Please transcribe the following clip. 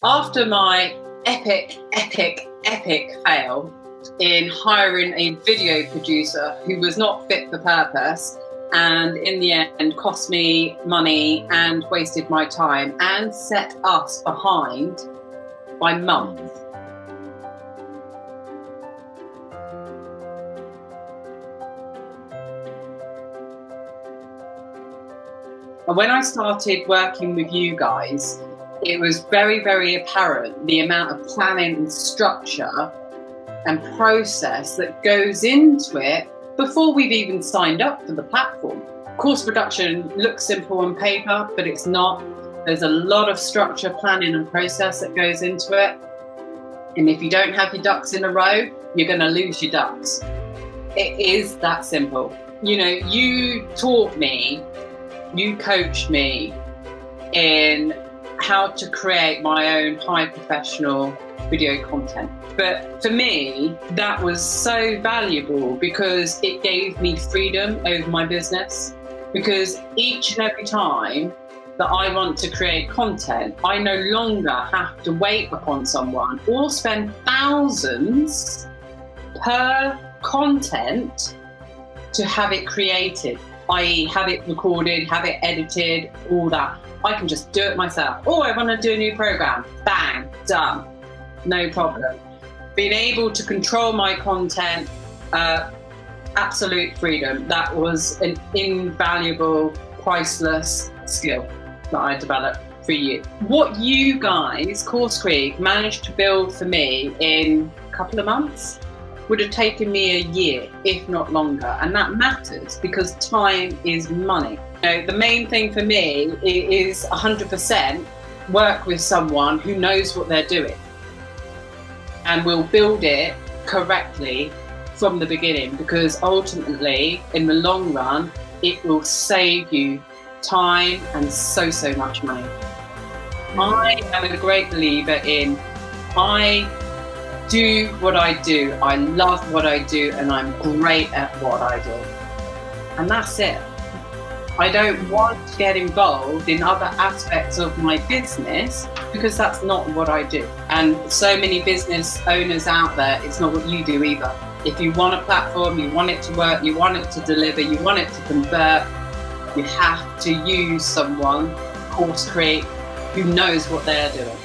After my epic fail in hiring a video producer who was not fit for purpose, and in the end cost me money and wasted my time and set us behind by months. And when I started working with you guys, it was very, very apparent the amount of planning and structure and process that goes into it before we've even signed up for the platform. Course production looks simple on paper, but it's not. There's a lot of structure, planning and process that goes into it. And if you don't have your ducks in a row, you're going to lose your ducks. It is that simple. You know, you taught me, you coached me in how to create my own high professional video content. But for me, that was so valuable because it gave me freedom over my business. Because each and every time that I want to create content, I no longer have to wait upon someone or spend thousands per content to have it created, i.e. have it recorded, have it edited, all that. I can just do it myself. Oh, I want to do a new program. Bang, done. No problem. Being able to control my content, absolute freedom. That was an invaluable, priceless skill that I developed for you. What you guys, CourseCREEK, managed to build for me in a couple of months would have taken me a year, if not longer. And that matters because time is money. You know, the main thing for me is 100% work with someone who knows what they're doing and will build it correctly from the beginning, because ultimately, in the long run, it will save you time and so much money. I am a great believer in I do what I do, I love what I do, and I'm great at what I do. And that's it. I don't want to get involved in other aspects of my business because that's not what I do. And so many business owners out there, it's not what you do either. If you want a platform, you want it to work, you want it to deliver, you want it to convert, you have to use someone, CourseCREEK, who knows what they're doing.